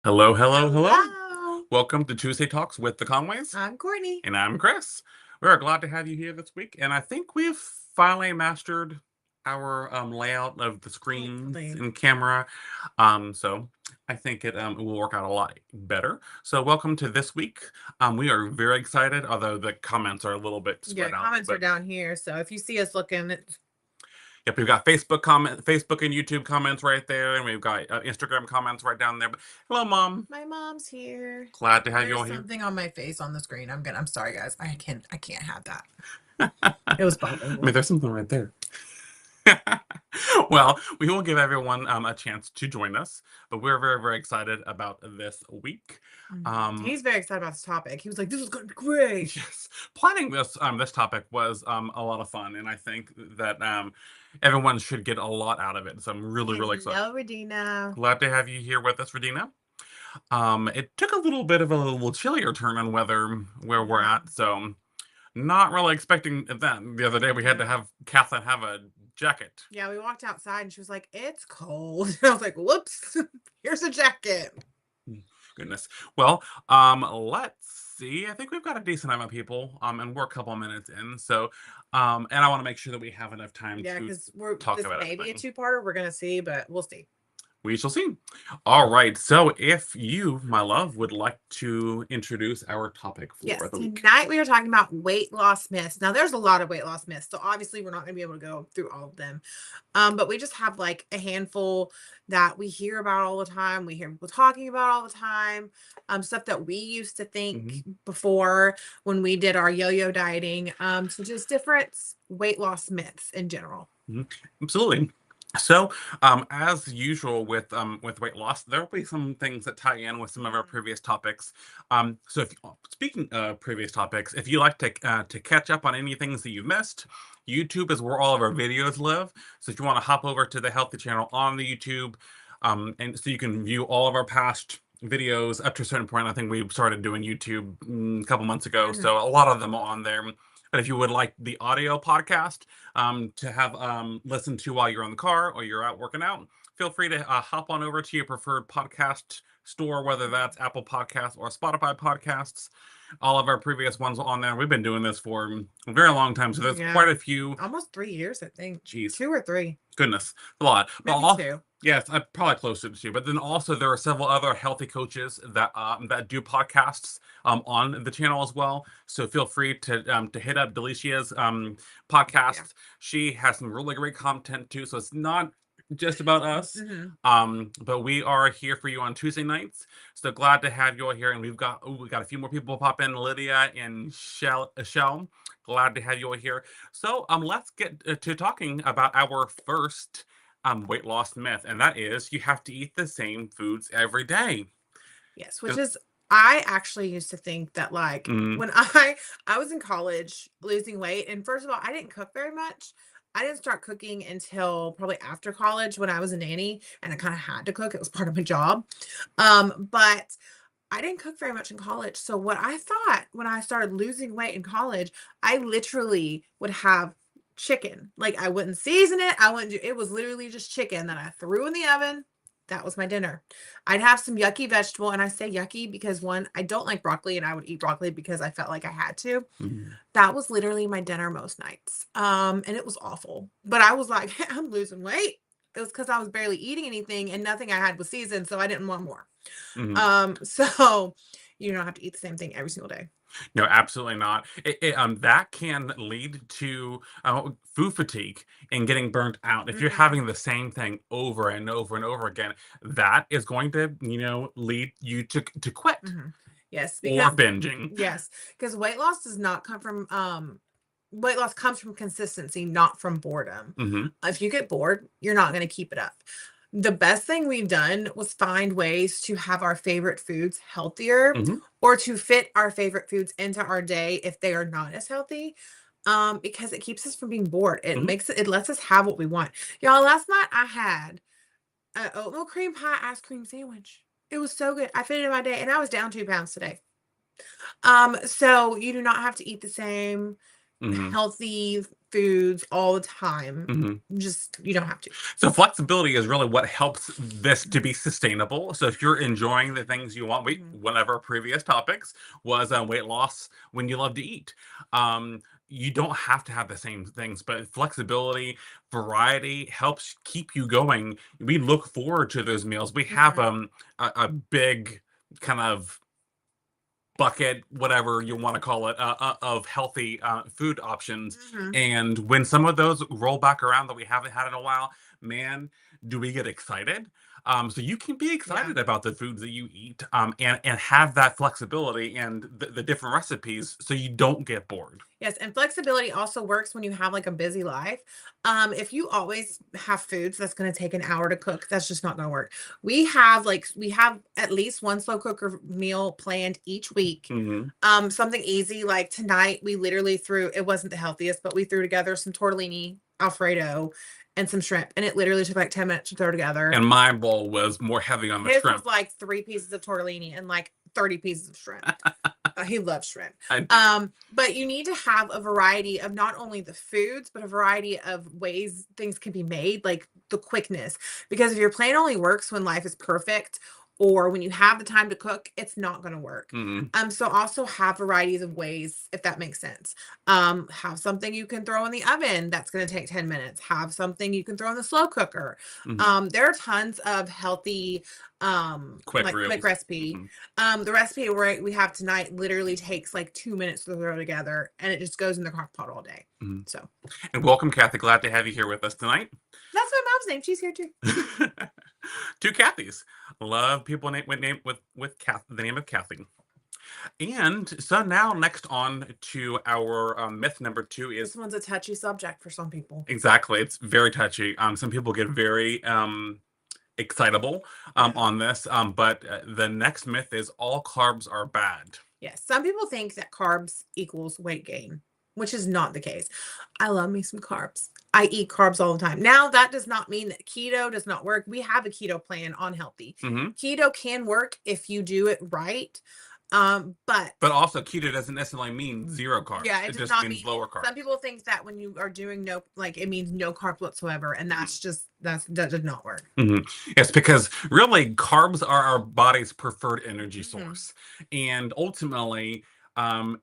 Hello, hello, hello. Hello. Welcome to Tuesday Talks with the Conways. I'm Courtney. And I'm Chris. We're glad to have you here this week. And I think we've finally mastered our layout of the screens Hopefully. and camera. So I think it will work out a lot better. So welcome to this week. We are very excited, although the comments are a little bit Yeah, spread out. comments are But down here. So if you see us looking, yep, we've got Facebook and YouTube comments right there, and we've got Instagram comments right down there. But hello, Mom. my mom's here. Glad to have you all There's here. something on my face on the screen. I'm sorry, guys. I can't have that. I It was bothering mean, me. there's something right there. Well, we will give everyone a chance to join us, but we're very, very excited about this week. He's very excited about this topic. He was like, "This is going to be great." Yes, planning this topic was a lot of fun, and I think that everyone should get a lot out of it. So I'm really, really excited. Hello, Regina. Glad to have you here with us, Regina. It took a little bit of a little chillier turn on weather where we're at, so not really expecting that. The other day we had to have Kathleen have a jacket. Yeah, we walked outside and she was like, "It's cold." I was like, "Whoops, here's a jacket." Goodness. Well, let's see. I think we've got a decent amount of people, and we're a couple minutes in. So, and I want to make sure that we have enough time Yeah, to because talk this about may be a everything. two-parter. We're gonna see, but we'll see. We shall see. All right. So, if you, my love, would like to introduce our topic for Yes, the week. tonight we are talking about weight loss myths. Now, there's a lot of weight loss myths, so obviously we're not going to be able to go through all of them. But we just have like a handful that we hear about all the time. We hear people talking about all the time. Stuff that we used to think Mhm. before when we did our yo-yo dieting. So just different weight loss myths in general. Absolutely. So, as usual with weight loss, there will be some things that tie in with some of our previous topics. So, if speaking of previous topics, if you like to catch up on any things that you missed, YouTube is where all of our videos live. So, if you want to hop over to the Healthy channel on the YouTube, and so you can view all of our past videos up to a certain point. I think we started doing YouTube a couple months ago, Mhm. so a lot of them are on there. But if you would like the audio podcast, to have listen to while you're in the car or you're out working out, feel free to hop on over to your preferred podcast store, whether that's Apple Podcasts or Spotify Podcasts. All of our previous ones on there. We've been doing this for a very long time, so there's quite Yeah, a few. almost 3 years, I think. Geez, 2 or 3, goodness, a lot. But maybe all, 2. yes, I'm probably closer to you. But then also there are several other healthy coaches that do podcasts on the channel as well. So feel free to hit up Delicia's podcast. Yeah. She has some really great content too. So it's not just about us. Mhm. But we are here for you on Tuesday nights. So glad to have you all here. And we got a few more people pop in, Lydia and Shell. Glad to have you all here. So let's get to talking about our first weight loss myth, and that is you have to eat the same foods every day. Yes, which is I actually used to think that like Mm, when I was in college losing weight, and first of all, I didn't cook very much. I didn't start cooking until probably after college when I was a nanny and I kind of had to cook. It was part of my job. But I didn't cook very much in college. So what I thought when I started losing weight in college, I literally would have chicken. Like I wouldn't season it. I wouldn't do it was literally just chicken that I threw in the oven. That was my dinner. I'd have some yucky vegetable, and I say yucky because one, I don't like broccoli, and I would eat broccoli because I felt like I had to. mm, That was literally my dinner most nights. And it was awful. But I was like, I'm losing weight. It was because I was barely eating anything and nothing I had was seasoned, so I didn't want more. mm. So you don't have to eat the same thing every single day. No, absolutely not. That can lead to food fatigue and getting burnt out. If you're Mhm, having the same thing over and over and over again, that is going to, lead you to quit mhm. Yes, or because binging. yes, because weight loss does not come from weight loss comes from consistency, not from boredom. Hmm. If you get bored, you're not going to keep it up. The best thing we've done was find ways to have our favorite foods healthier Hmm. or to fit our favorite foods into our day if they are not as healthy. Because it keeps us from being bored. Hmm. It lets us have what we want. Y'all, last night I had an oatmeal cream pie ice cream sandwich. It was so good. I fit it in my day and I was down 2 pounds today. So you do not have to eat the same Hmm. healthy foods all the time. Mhm. Just you don't have to. So flexibility is really what helps this to Mhm. be sustainable. So if you're enjoying the things you want, Mhm. one of our previous topics was weight loss when you love to eat. You don't have to have the same things, but flexibility, variety helps keep you going. We look forward to those meals. We have Mhm. a big kind of bucket, whatever you want to call it, of healthy food options. Mhm. And when some of those roll back around that we haven't had in a while, man, do we get excited? So you can be Yeah. excited about the foods that you eat, and have that flexibility and the different recipes, so you don't get bored. Yes, and flexibility also works when you have like a busy life. If you always have foods that's going to take an hour to cook, that's just not going to work. We have at least one slow cooker meal planned each week. Hmm. Something easy like tonight we literally threw it wasn't the healthiest, but we threw together some tortellini, Alfredo, and some shrimp, and it literally took like 10 minutes to throw together. And my bowl was more heavy on the His was shrimp. like 3 pieces of tortellini and like 30 pieces of shrimp. He loves shrimp. I do. But you need to have a variety of not only the foods, but a variety of ways things can be made, like the quickness. Because if your plan only works when life is perfect or when you have the time to cook, it's not going to work. Hmm. So also have varieties of ways, if that makes sense. Have something you can throw in the oven that's going to take 10 minutes. Have something you can throw in the slow cooker. Hmm. There are tons of healthy Quick like quick reels. recipe. Hmm. The recipe we have tonight literally takes like 2 minutes to throw together, and it just goes in the crock pot all day. Hmm. So And welcome, Kathy. Glad to have you here with us tonight. that's my mom's name. She's here too. Two Kathys. Love people with the name of Kathy. And so now next on to our myth number two This is one's a touchy subject for some people. exactly. It's very touchy. Some people get very excitable Yeah. on this. But the next myth is all carbs are bad. Yes. Some people think that carbs equals weight gain, which is not the case. I love me some carbs. I eat carbs all the time. Now, that does not mean that keto does not work. We have a keto plan on healthy. Hmm. Keto can work if you do it right. But But also, keto doesn't necessarily mean zero carbs. yeah, it It does just not means mean lower carbs. some people think that when you are doing no, like it means no carbs whatsoever, and that does not work. Hmm. It's because really carbs are our body's preferred energy Mhm. source, and ultimately, um,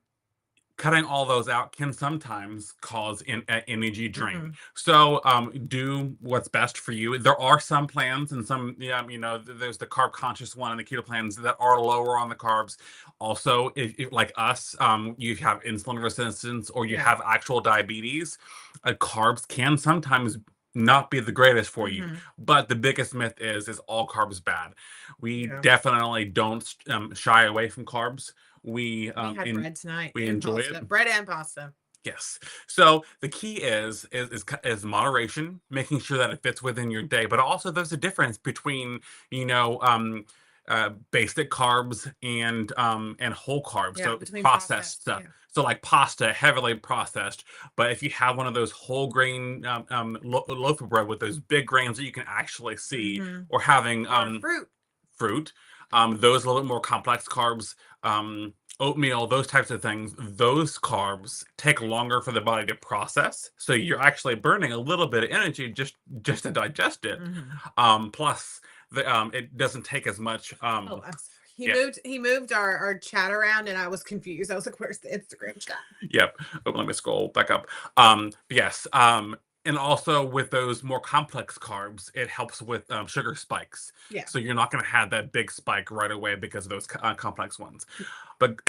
cutting all those out can sometimes cause energy drain. Mhm. So do what's best for you. There are some plans and some, yeah, there's the carb conscious one and the keto plans that are lower on the carbs. Also, if like us, you have insulin resistance or you Yeah. have actual diabetes, carbs can sometimes not be the greatest for you. Mhm. But the biggest myth is all carbs bad. We Yeah. definitely don't shy away from carbs. We had bread tonight We and enjoy it. pasta. Bread and pasta. Yes. So the key is moderation, making sure that it fits within your day. But also, there's a difference between you know basic carbs and whole carbs. Yeah, So between processed processed. stuff. Yeah. So like pasta, heavily processed. But if you have one of those whole grain loaf of bread with those big grains that you can actually see, Mhm. or having Or fruit. fruit, those a little bit more complex carbs, oatmeal, those types of things, those carbs take longer for the body to process. So you're actually burning a little bit of energy just to digest it. Mhm. Plus, it doesn't take as much. Oh, I'm sorry. Yeah, He moved our chat around, and I was confused. I was like, "Where's the Instagram chat?" yep. Oh, let me scroll back up. Yes. And also with those more complex carbs, it helps with sugar spikes. Yeah. So you're not going to have that big spike right away because of those complex ones. But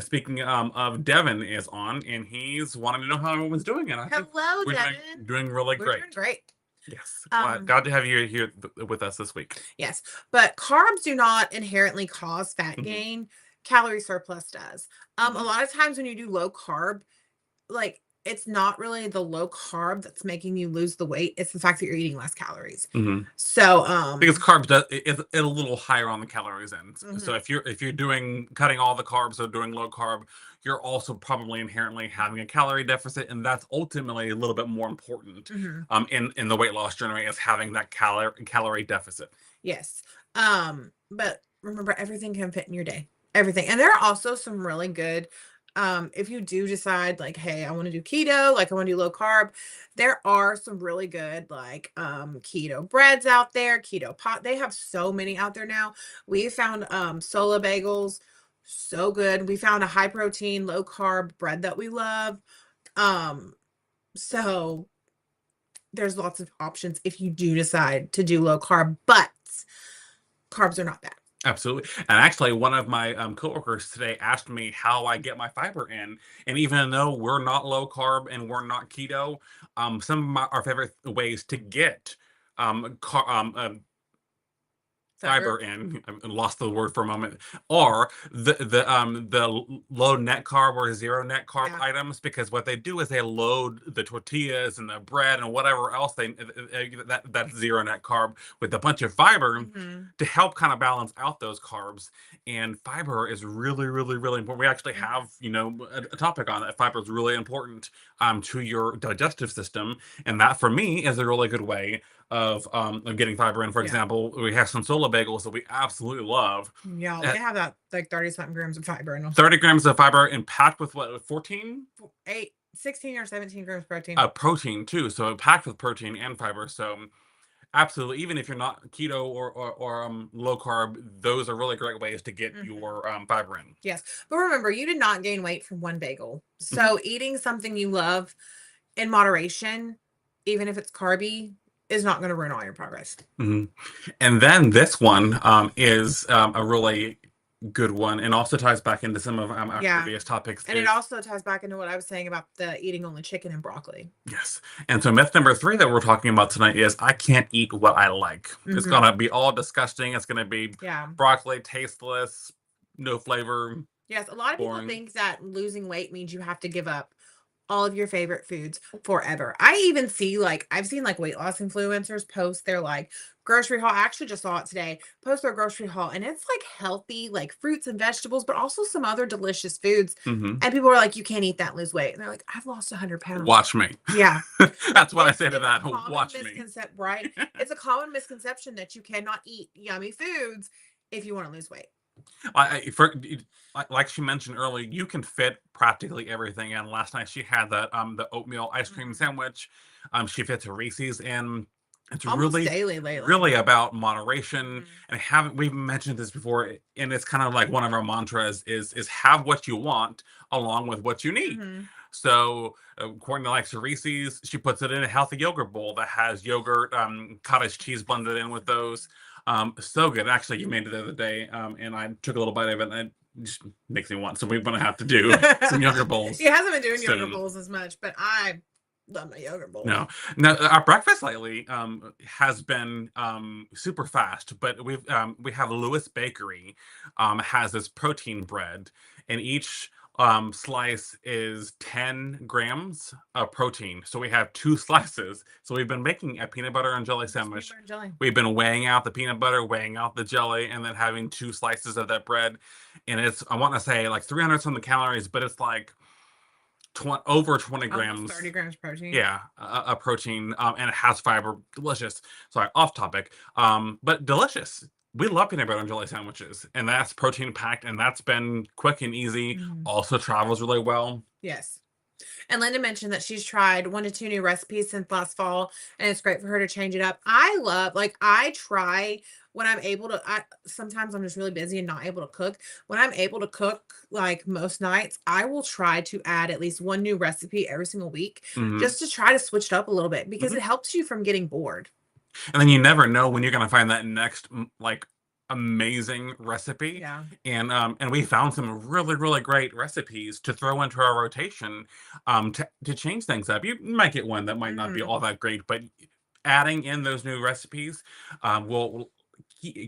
speaking of Devin is on, and he's wanting to know how everyone's doing, and I think Hello, we're Devin. doing really We're great. doing great. Yes, Um, glad to have you here with us this week. yes, but carbs do not inherently cause fat Mhm. gain. Calorie surplus does. A Mhm. lot of times when you do low carb, like it's not really the low carb that's making you lose the weight. It's the fact that you're eating less calories. Mhm. So, Because carbs is a little higher on the calories end. So mhm, if you're doing cutting all the carbs or doing low carb, you're also probably inherently having a calorie deficit, and that's ultimately a little bit more important mhm. in the weight loss journey is having that calorie deficit. Yes. But remember everything can fit in your day. Everything. And there are also some really good if you do decide like, hey, I want to do keto, like I want to do low carb, there are some really good like keto breads out there, keto pot. They have so many out there now. We found Sola bagels, so good. We found a high protein, low carb bread that we love. Um, so there's lots of options if you do decide to do low carb, but carbs are not bad. Absolutely. And actually, one of my coworkers today asked me how I get my fiber in. And even though we're not low carb and we're not keto, some of our favorite ways to get fiber Fiber. in, I lost the word for a moment, are the low net carb or zero net carb Yeah. items, because what they do is they load the tortillas and the bread and whatever else that's zero net carb with a bunch of fiber Mhm. to help kind of balance out those carbs. And fiber is really, really, really important. We actually Mhm. have, a topic on that. Fiber is really important to your digestive system, and that for me is a really good way of getting fiber in. For Yeah. example, we have some Sola bagels that we absolutely love. Yeah, Uh, they have that like 30 something grams of fiber in them. 30 grams of fiber and packed with what, 14 Eight, 16 or 17 grams of protein. protein too. So packed with protein and fiber. So absolutely, even if you're not keto or low carb, those are really great ways to get Mhm. your fiber in. Yes. But remember, you did not gain weight from one bagel. Mhm, So eating something you love in moderation, even if it's carby, is not going to ruin all your progress. mhm. And then this one is a really good one, and also ties back into some of our Yeah. previous topics. And it Is also ties back into what I was saying about the eating only chicken and broccoli. Yes. And so myth number 3 that we're talking about tonight is I can't eat what I like. It's Mhm. gonna be all disgusting. It's gonna be Yeah. broccoli, tasteless, no flavor, Yes. A lot of people boring. think that losing weight means you have to give up all of your favorite foods forever. I even see like I've seen like weight loss influencers post their like grocery haul. I actually just saw it today. Post their grocery haul and it's like healthy, like fruits and vegetables, but also some other delicious foods. Mhm. And people are like, you can't eat that and lose weight. And they're like, I've lost 100 pounds. Watch me. Yeah. Like That's what I say to it's a that. common Watch me. misconception, right? It's a common misconception that you cannot eat yummy foods if you want to lose weight. I for like she mentioned earlier, you can fit practically everything in. Last night she had that the oatmeal ice cream Mhm. sandwich. She fits a Reese's in. It's Almost really, daily lately. really about moderation. Mhm. And haven't we've mentioned this before, and it's kind of like one of our mantras is have what you want along with what you need. Mhm. So according to like Reese's, she puts it in a healthy yogurt bowl that has yogurt, cottage cheese blended in with So good. those. So good. Actually, you made it the other day, and I took a little bite of it, and it just makes me want. So we're gonna have to do some yogurt He bowls hasn't been doing yogurt soon. bowls as much, but I love my yogurt bowls. No, no. Our breakfast lately has been super fast, but we have Lewis Bakery has this protein bread, and each slice is 10 grams of protein. So we have two slices. So we've been making a peanut butter and jelly Just peanut sandwich. butter and jelly. We've been weighing out the peanut butter, weighing out the jelly, and then having two slices of that bread. And it's, I want to say, like 300 something calories, but it's like over 20 Almost 30 grams, grams protein. yeah, a protein, and it has fiber. Delicious. Sorry, off topic, but delicious. We love peanut butter and jelly sandwiches, and that's protein packed, and that's been quick and easy. Mhm. Also travels really well. Yes. And Linda mentioned that she's tried 1 to 2 new recipes since last fall, and it's great for her to change it up. I love like, I try when I'm able to sometimes I'm just really busy and not able to cook. When I'm able to cook, like, most nights, I will try to add at least 1 new recipe every single week Hmm. just to try to switch it up a little bit because Hmm. it helps you from getting bored. And then you never know when you're gonna find that next like amazing recipe. Yeah. And we found some really, really great recipes to throw into our rotation, to change things up. You might get one that might not be Mhm. all that great, but adding in those new recipes will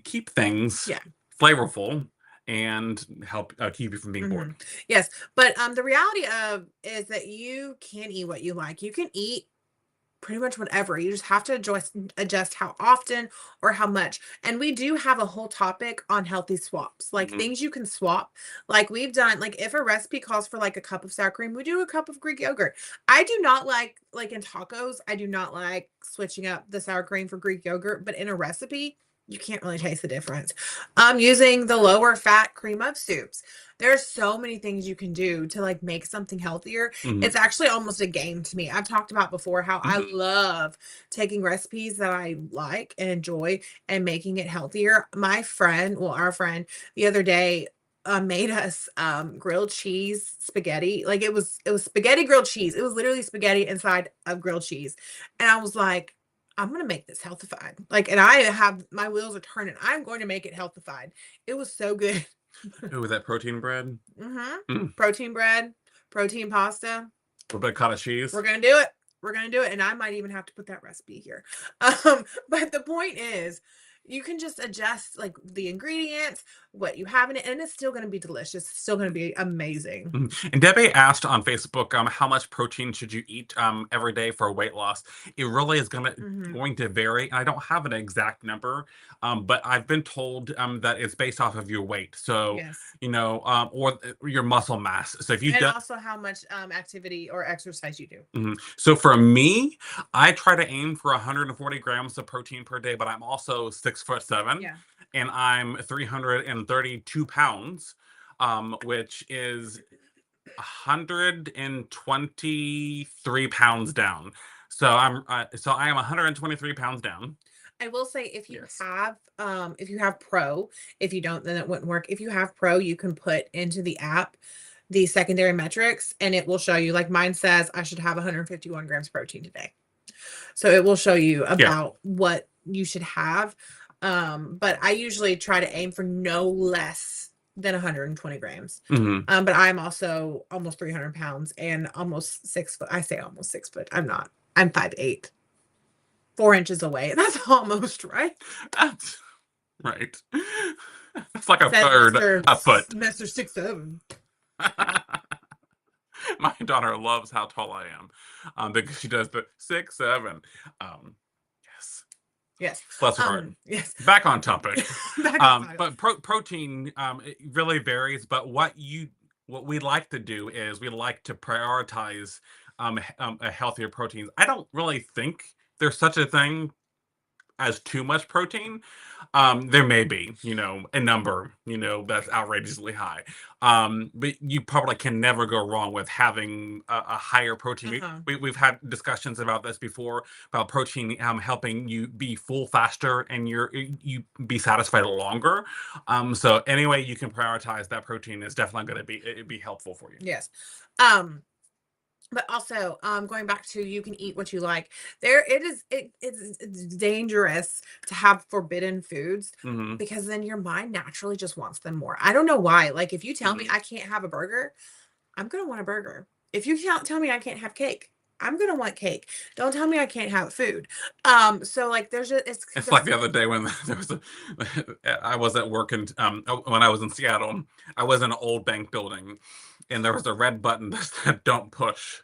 keep things Yeah. flavorful and help keep you from being bored. Mhm. Yes, but, the reality of is that you can eat what you like. You can eat pretty much whatever. You just have to adjust how often or how much. And we do have a whole topic on healthy swaps, like Mhm. things you can swap. Like we've done, like if a recipe calls for like a cup of sour cream, we do a cup of Greek yogurt. I do not like in tacos, I do not like switching up the sour cream for Greek yogurt, but in a recipe, You can't really taste the difference. I'm using the lower fat cream of soups. There's so many things you can do to like make something healthier. Mhm. It's actually almost a game to me. I've talked about before how I Mhm. love taking recipes that I like and enjoy and making it healthier. My friend, well, our friend, the other day made us grilled cheese spaghetti. Like it was spaghetti grilled cheese. It was literally spaghetti inside of grilled cheese. And I was like, I'm gonna make this healthified. Like, and I have my wheels are turning. I'm going to make it healthified. It was so good. Ooh, that protein bread. Mhm. Mm. Protein bread, protein pasta. A bit of cottage cheese. We're gonna do it. We're gonna do it, and I might even have to put that recipe here. But the point is, you can just adjust like the ingredients, what you have in it, and it's still gonna be delicious. It's still gonna be amazing. Mhm. And Debbie asked on Facebook, how much protein should you eat every day for weight loss? It really is Mhm. going to vary. And I don't have an exact number, but I've been told that it's based off of your weight. So, Yes. or your muscle mass. So if you And do, also how much activity or exercise you do. so for me, I try to aim for 140 grams of protein per day, but I'm also 6'7", Yeah. and I'm 332 pounds, which is 123 pounds down. So I am 123 pounds down. I will say Yes. if you have Pro, if you don't, then it wouldn't work. If you have Pro, you can put into the app the secondary metrics and it will show you, like mine says I should have 151 grams protein today. So it will show you Yeah. about what you should have. But I usually try to aim for no less than 120 grams. Hmm. But I'm also almost 300 pounds and almost 6 foot. I say almost 6 foot. I'm not. I'm 5'8". 4 inches away. That's almost right. That's right. It's like a Said third a foot. Mr. 6'7". My daughter loves how tall I am, because she does the 6'7". Yes, Yes. bless her heart. Yes. Back on topic. Back on topic. But protein, it really varies. But what we like to do is we like to prioritize a healthier proteins. I don't really think there's such a thing as too much protein. There may be, a number, that's outrageously high. But you probably can never go wrong with having a higher protein. Uh-huh. We've had discussions about this before, about protein helping you be full faster and you be satisfied longer. So any way you can prioritize that protein is definitely going to be helpful for you. Yes. Um, but also, going back to you can eat what you like. There it is it's dangerous to have forbidden foods Hmm. because then your mind naturally just wants them more. I don't know why. Like if you tell me Hmm. I can't have a burger, I'm gonna want a burger. If you can't tell me I can't have cake, I'm gonna want cake. Don't tell me I can't have food. So like there's just It's like there's the other day when there was I was at work and when I was in Seattle, I was in an old bank building, and there was a red button that said "Don't push,"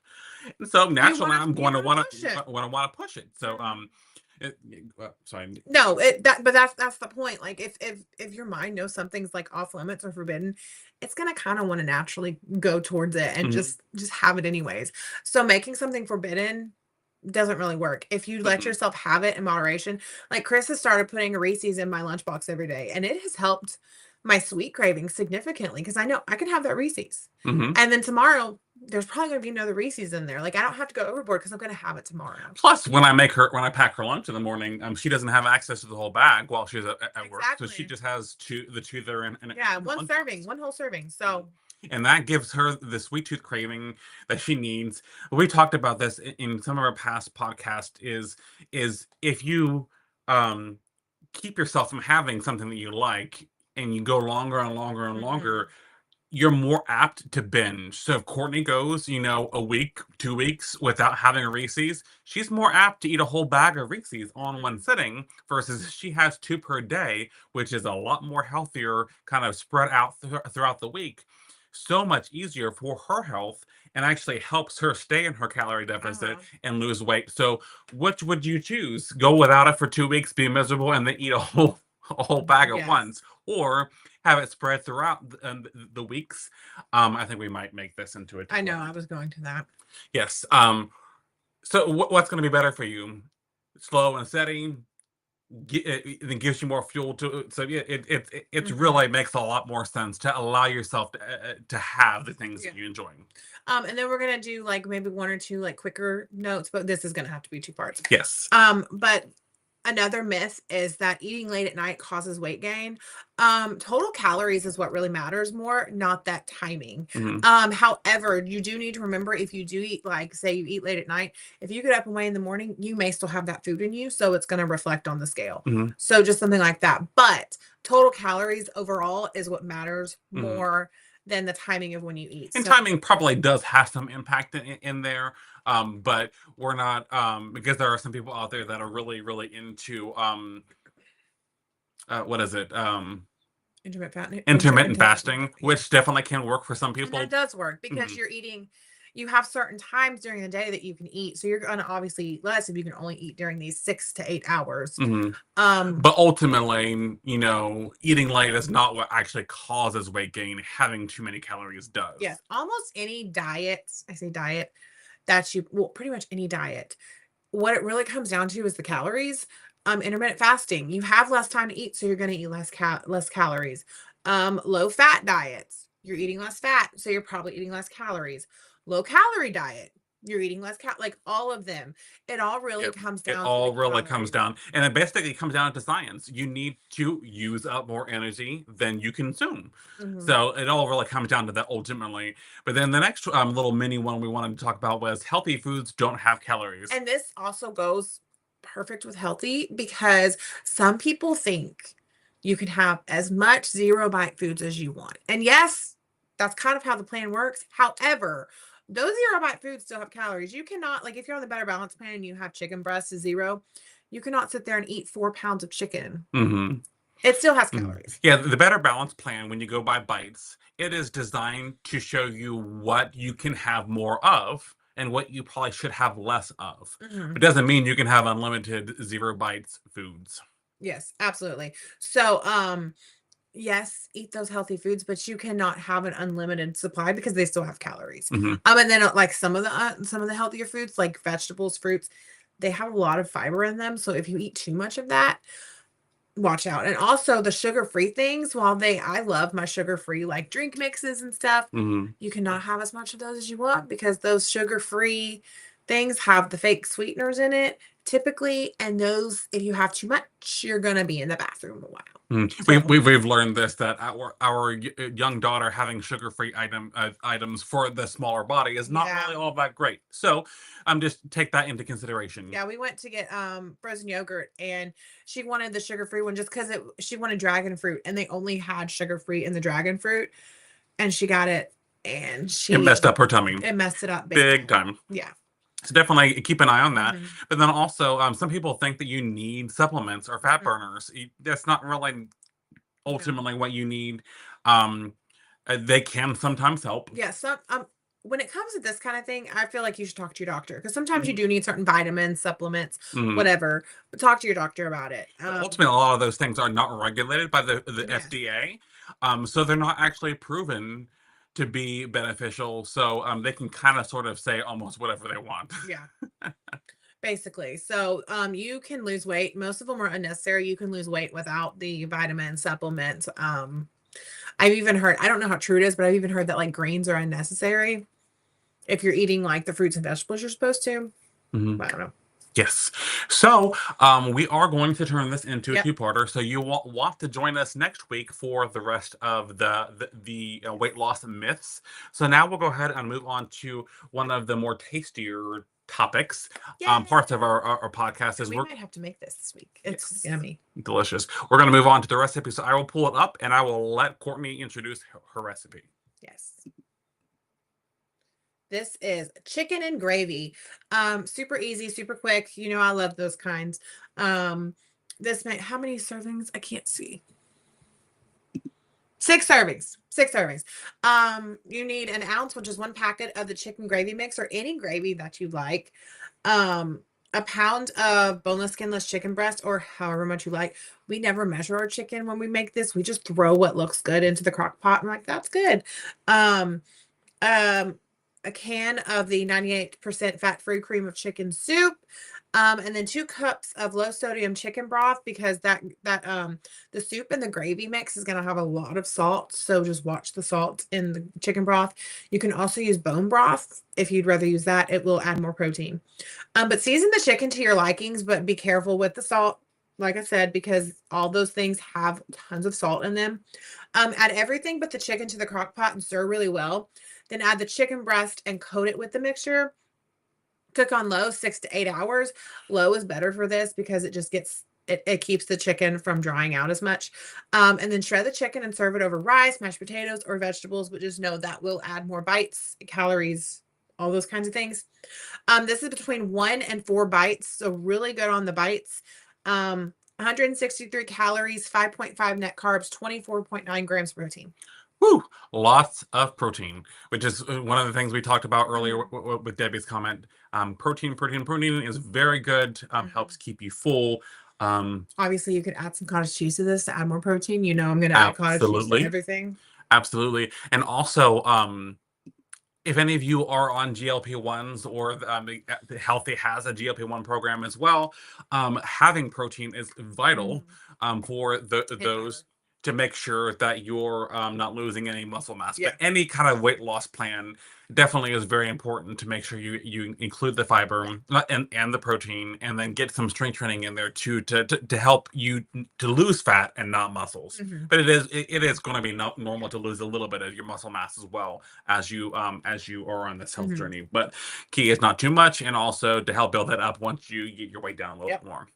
and so naturally I'm you going to wanna want push to it. push it. So Mhm. sorry. No, it that but that's the point. Like if your mind knows something's like off limits or forbidden, it's gonna kind of want to naturally go towards it and Mhm. just have it anyways. So making something forbidden doesn't really work. If you let Mhm. yourself have it in moderation, like Chris has started putting a Reese's in my lunchbox every day, and it has helped my sweet craving significantly because I know I can have that Reese's. Mhm. And then tomorrow, there's probably gonna be another Reese's in there. Like I don't have to go overboard because I'm gonna have it tomorrow. Plus, when I pack her lunch in the morning, she doesn't have access to the whole bag while she's at work, so she Exactly. just has the two that are Yeah, in the one lunchbox. serving, one whole serving. Mhm. So And that gives her the sweet tooth craving that she needs. We talked about this in some of our past podcasts. Is if you um, keep yourself from having something that you like, and you go longer and longer and mhm, longer, you're more apt to binge. So if Courtney goes, a week, 2 weeks without having a Reese's, she's more apt to eat a whole bag of Reese's on one mhm. sitting versus she has two per day, which is a lot more healthier, kind of spread out throughout the week. So much easier for her health and actually helps her stay in her calorie deficit Uh-huh. and lose weight. So, which would you choose? Go without it for 2 weeks, be miserable, and then eat a whole bag at Yes. once, or have it spread throughout the weeks. I think we might make this into a I know, dilemma. I was going to that. Yes. So what's going to be better for you? Slow and steady, it gives you more fuel to. So yeah, it Mhm. really makes a lot more sense to allow yourself to have the things Yeah. that you enjoy. And then we're gonna do like maybe one or two like quicker notes, but this is gonna have to be two parts. Yes. But another myth is that eating late at night causes weight gain. Total calories is what really matters more, not that timing. Hmm. However, you do need to remember if you do eat, like say you eat late at night, if you get up and weigh in the morning, you may still have that food in you, so it's going to reflect on the scale. Hmm. So just something like that. But total calories overall is what matters Hmm. more than the timing of when you eat. And So timing probably does have some impact in there, but we're not, because there are some people out there that are really, really into what is it? Intermittent fasting, Yeah. which definitely can work for some And that people. does work because Mhm. you're eating, you have certain times during the day that you can eat. So you're going to obviously eat less if you can only eat during these 6 to 8 hours. Mhm. Um, But ultimately, eating late is not what actually causes weight gain. Having too many calories does. yes, almost any diet, I say diet, that you, well, pretty much any diet, what it really comes down to is the calories. Intermittent fasting, you have less time to eat, so you're going to eat less calories. Low fat diets, you're eating less fat, so you're probably eating less calories. Low calorie diet, you're eating less like all of them. It all really Yep. comes It down to the all really comes calories. down, and it basically comes down to science. You need to use up more energy than you consume. Mhm. So it all really comes down to that ultimately. But then the next little mini one we wanted to talk about was healthy foods don't have calories. And this also goes perfect with healthy because some people think you can have as much zero bite foods as you want. And yes, that's kind of how the plan works. However, those zero bite foods still have calories. You cannot, like, if you're on the Better Balance plan and you have chicken breast to zero, you cannot sit there and eat 4 pounds of chicken. Hmm. It still has Mhm. calories. Yeah, the Better Balance plan, when you go by bites, it is designed to show you what you can have more of and what you probably should have less of. It Mhm. doesn't mean you can have unlimited zero bites foods. Yes, absolutely. So, yes, eat those healthy foods, but you cannot have an unlimited supply because they still have calories. Hmm. And then like some of the healthier foods, like vegetables, fruits, they have a lot of fiber in them. So if you eat too much of that, watch out. And also the sugar-free things, while I love my sugar-free like drink mixes and stuff, Hmm. you cannot have as much of those as you want because those sugar-free things have the fake sweeteners in it typically, and those, if you have too much, you're gonna be in the bathroom a while. Mm. We've, So we've we've learned this, that our young daughter having sugar-free items for the smaller body is not yeah. really all that great. So just take that into consideration. Yeah, we went to get frozen yogurt and she wanted the sugar-free one just because she wanted dragon fruit and they only had sugar-free in the dragon fruit and she got it and It messed up her tummy it messed it up big big time. time. Yeah. So definitely keep an eye on that. Hmm. But then also, some people think that you need supplements or fat burners. That's not really No. ultimately what you need. Um, they can sometimes help. Yeah, when it comes to this kind of thing, I feel like you should talk to your doctor because sometimes you Mhm. do need certain vitamins, supplements, Mhm. whatever. But talk to your doctor about it. But ultimately, a lot of those things are not regulated by the Yes. FDA, so they're not actually proven to be beneficial. So they can kind of sort of say almost whatever they want. Yeah. Basically. So, you can lose weight. Most of them are unnecessary. You can lose weight without the vitamin supplements. I've even heard, I don't know how true it is, but I've even heard that like greens are unnecessary if you're eating like the fruits and vegetables you're supposed to. Mhm. But I don't know. Yes. So we are going to turn this into a Yep. two-parter. So you want to join us next week for the rest of the weight loss myths. So now we'll go ahead and move on to one of the more tastier topics, Yay. parts of our podcast. And Is we we're might have to make this week. It's Yes, yummy. delicious. We're going to move on to the recipe. So I will pull it up and I will let Courtney introduce her recipe. Yes. This is chicken and gravy. Super easy, super quick. You know, I love those kinds. This may, how many servings? I can't see. 6 servings. 6 servings. You need an ounce, which is 1 packet of the chicken gravy mix or any gravy that you like. Um, a pound of boneless, skinless chicken breast, or however much you like. We never measure our chicken when we make this. We just throw what looks good into the crock pot. I'm like, that's good. Um, um, a can of the 98% fat-free cream of chicken soup, And then 2 cups of low sodium chicken broth because the soup and the gravy mix is gonna have a lot of salt, so just watch the salt in the chicken broth. You can also use bone broth if you'd rather use that, it will add more protein. But season the chicken to your likings, but be careful with the salt, like I said, because all those things have tons of salt in them. Add everything but the chicken to the crock pot and stir really well. Then add the chicken breast and coat it with the mixture. Cook on low 6 to 8 hours. Low is better for this because it just it keeps the chicken from drying out as much. And then shred the chicken and serve it over rice, mashed potatoes, or vegetables, but just know that will add more bites, calories, all those kinds of things. This is between 1 and 4 bites, so really good on the bites. 163 calories, 5.5 net carbs, 24.9 grams protein. Whew, lots of protein, which is one of the things we talked about earlier Mhm. with Debbie's comment. Protein is very good. Helps Mhm. keep you full. Um, Obviously, you could add some cottage cheese to this to add more protein. You know, I'm gonna add cottage cheese to absolutely, everything. absolutely, and also, if any of you are on GLP-1s or the Healthy has a GLP-1 program as well, having protein is vital Mhm. for And those fiber. to make sure that you're not losing any muscle mass. But Yeah. any kind of weight loss plan definitely is very important to make sure you include the fiber Yeah. and the protein, and then get some strength training in there too to help you to lose fat and not muscles. Mhm. But it is going to be normal to lose a little bit of your muscle mass as well as you are on this health Mhm. journey. But key is not too much, and also to help build that up once you get your weight down a little bit Yep. more.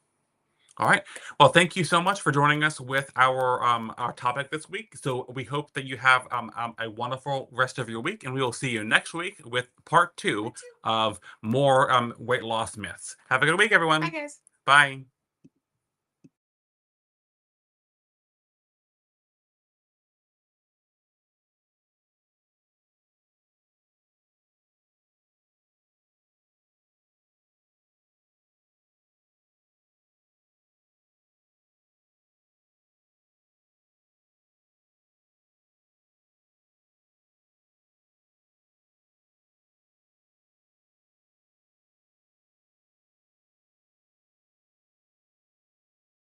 All right. Well, thank you so much for joining us with our topic this week. So we hope that you have a wonderful rest of your week, and we will see you next week with part Me two too. of more weight loss myths. Have a good week, Bye, everyone. guys. Bye.